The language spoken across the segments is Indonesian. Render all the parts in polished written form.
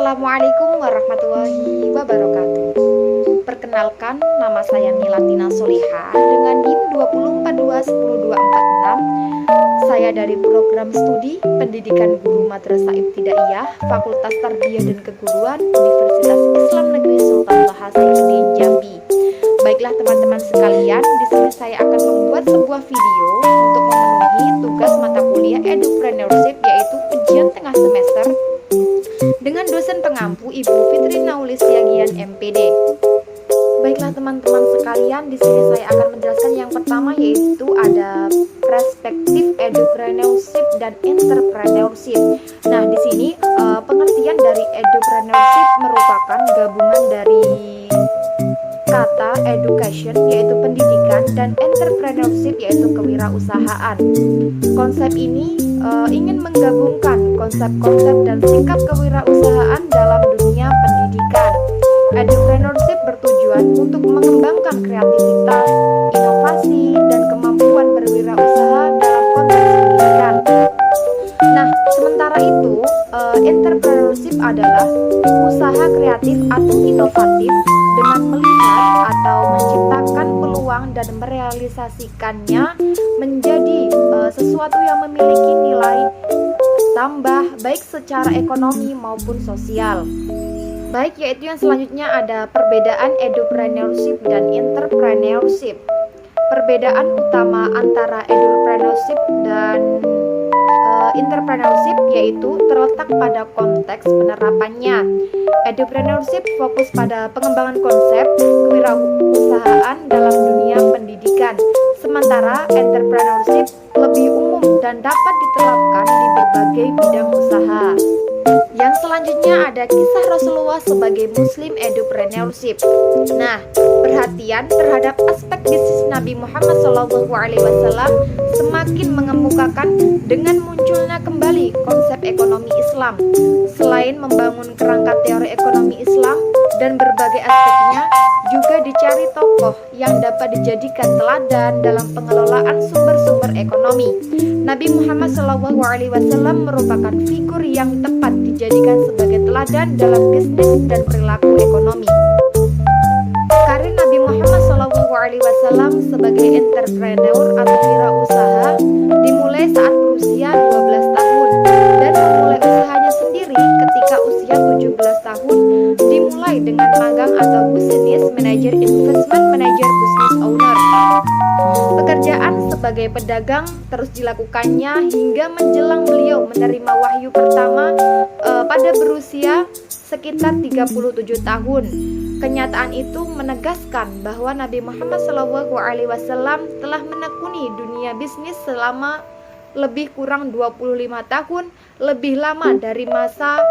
Assalamualaikum warahmatullahi wabarakatuh. Perkenalkan, nama saya Milatina Soliha dengan NIM 2042102446. Saya dari program studi Pendidikan Guru Madrasah Ibtidaiyah Fakultas Tarbiyah dan Keguruan Universitas Islam Negeri Sultan Toha Saifuddin Jambi. Baiklah teman-teman sekalian, di sini saya akan membuat sebuah video untuk memenuhi tugas mata kuliah Edupreneurship, yaitu ujian tengah semester dengan dosen pengampu Ibu Fitri Naulis-Siagian MPD. Baiklah teman-teman sekalian, di sini saya akan menjelaskan yang pertama, yaitu ada perspektif edupreneurship dan entrepreneurship. Nah, di sini pengertian dari edupreneurship merupakan gabungan dari kata education, yaitu pendidikan, dan entrepreneurship, yaitu kewirausahaan. Konsep ini ingin menggabungkan konsep-konsep dan sikap kewirausahaan dalam dunia pendidikan. Edupreneurship bertujuan untuk mengembangkan kreativitas, inovasi, dan kemampuan berwirausaha dalam konteks pendidikan. Nah, sementara itu, entrepreneurship adalah usaha kreatif atau inovatif dengan melihat atau menciptakan peluang dan merealisasikannya menjadi sesuatu yang memiliki nilai tambah baik secara ekonomi maupun sosial. Baik, yaitu yang selanjutnya ada perbedaan edupreneurship dan entrepreneurship. Perbedaan utama antara edupreneurship dan entrepreneurship yaitu terletak pada konteks penerapannya. Edupreneurship fokus pada pengembangan konsep kewirausahaan dalam dunia pendidikan, sementara entrepreneurship lebih umum dan dapat diterapkan di berbagai bidang usaha. Yang selanjutnya ada kisah Rasulullah sebagai Muslim Edupreneurship. Nah, perhatian terhadap aspek bisnis Nabi Muhammad SAW semakin mengemukakan dengan munculnya kembali konsep ekonomi Islam. Selain membangun kerangka teori ekonomi Islam dan berbagai aspeknya, juga dicari tokoh yang dapat dijadikan teladan dalam pengelolaan sumber-sumber ekonomi. Nabi Muhammad SAW merupakan figur yang tepat dijadikan sebagai teladan dalam bisnis dan perilaku ekonomi. Karir Nabi Muhammad SAW sebagai entrepreneur atau wirausaha dimulai saat berusia 12 tahun dan memulai usahanya sendiri ketika usia 17 tahun, dimulai dengan magang atau business manager, investment manager, business owner. Pekerjaan sebagai pedagang terus dilakukannya hingga menjelang beliau menerima wahyu pertama pada berusia sekitar 37 tahun. Kenyataan itu menegaskan bahwa Nabi Muhammad SAW telah menekuni dunia bisnis selama lebih kurang 25 tahun, lebih lama dari masa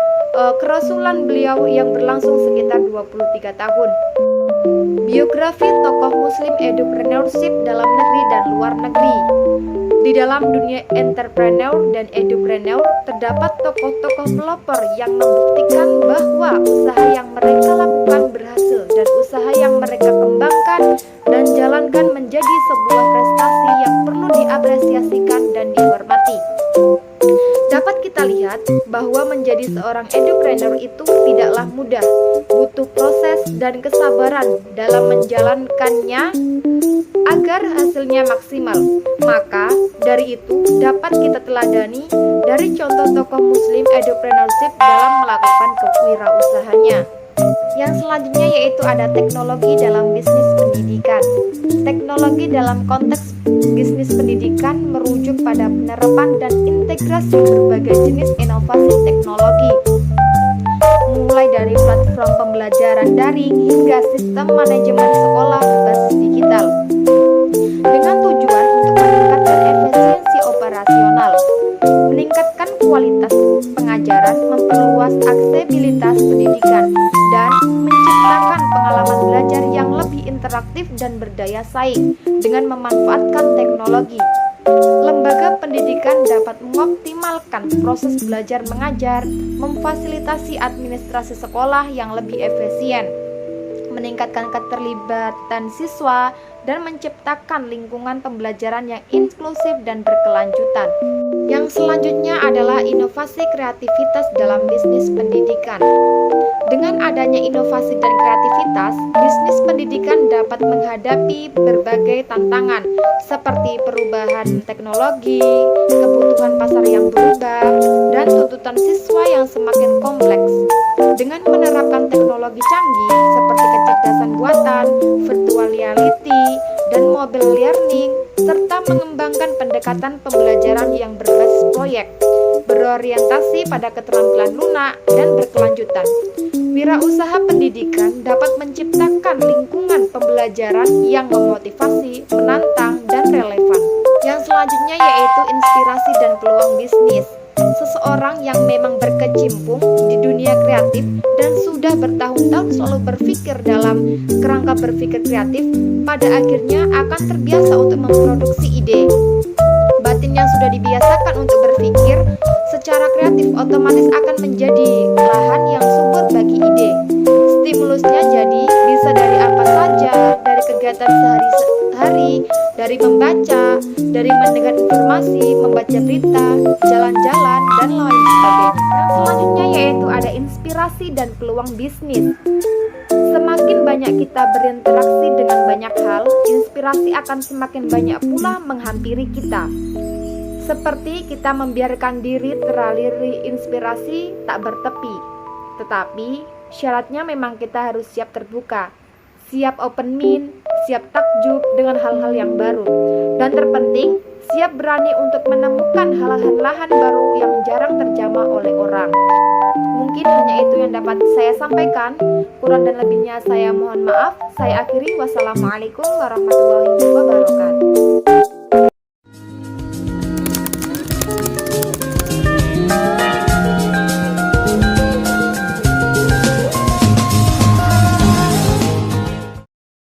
kerasulan beliau yang berlangsung sekitar 23 tahun. Biografi tokoh Muslim Edupreneurship dalam negeri dan luar negeri. Di dalam dunia entrepreneur dan edupreneur terdapat tokoh-tokoh pelopor yang membuktikan bahwa usaha yang mereka lakukan berhasil dan usaha yang mereka kembangkan dan jalankan menjadi sebuah prestasi yang perlu diapresiasikan dan dihormati. Dapat kita lihat bahwa menjadi seorang edupreneur itu tidaklah mudah, butuh proses dan kesabaran dalam menjalankannya agar hasilnya maksimal. Maka dari itu dapat kita teladani dari contoh tokoh Muslim Edupreneurship dalam melakukan kewirausahanya. Yang selanjutnya yaitu ada teknologi dalam bisnis pendidikan. Teknologi dalam konteks bisnis pendidikan merujuk pada penerapan dan integrasi berbagai jenis inovasi teknologi, mulai dari platform pembelajaran daring hingga sistem manajemen sekolah berbasis digital, dengan tujuan untuk meningkatkan efisiensi operasional, meningkatkan kualitas pengajaran, memperluas aksesibilitas pendidikan, dan menciptakan pengalaman belajar yang lebih interaktif dan berdaya saing dengan memanfaatkan teknologi. Lembaga pendidikan dapat mengoptimalkan proses belajar mengajar, memfasilitasi administrasi sekolah yang lebih efisien, meningkatkan keterlibatan siswa dan menciptakan lingkungan pembelajaran yang inklusif dan berkelanjutan. Yang selanjutnya adalah inovasi kreativitas dalam bisnis pendidikan. Dengan adanya inovasi dan kreativitas, bisnis pendidikan dapat menghadapi berbagai tantangan seperti perubahan teknologi, kebutuhan pasar yang berubah, dan tuntutan siswa yang semakin kompleks. Dengan menerapkan teknologi canggih seperti kecerdasan buatan, virtual reality, dan mobile learning, serta mengembangkan pendekatan pembelajaran yang berbasis proyek, berorientasi pada keterampilan lunak dan berkelanjutan. Wirausaha pendidikan dapat menciptakan lingkungan pembelajaran yang memotivasi, menantang, dan relevan. Yang selanjutnya yaitu inspirasi dan peluang bisnis. Seseorang yang memang berkecimpung di dunia kreatif dan sudah bertahun-tahun selalu berpikir dalam kerangka berpikir kreatif, pada akhirnya akan terbiasa untuk memproduksi ide. Batin yang sudah dibiasakan untuk berpikir secara kreatif otomatis akan menjadi lahan yang subur bagi ide. Stimulusnya jadi bisa dari apa saja, dari kegiatan sehari-hari, dari membaca, dari mendengar informasi, membaca berita, jalan-jalan, dan lain sebagainya. Yang selanjutnya yaitu ada inspirasi dan peluang bisnis. Semakin banyak kita berinteraksi dengan banyak hal, inspirasi akan semakin banyak pula menghampiri kita. Seperti kita membiarkan diri teraliri inspirasi tak bertepi. Tetapi syaratnya memang kita harus siap terbuka, siap open mind, siap takjub dengan hal-hal yang baru. Dan terpenting, siap berani untuk menemukan hal-hal baru yang jarang terjamah oleh orang. Mungkin hanya itu yang dapat saya sampaikan. Kurang dan lebihnya saya mohon maaf. Saya akhiri. Wassalamualaikum warahmatullahi wabarakatuh.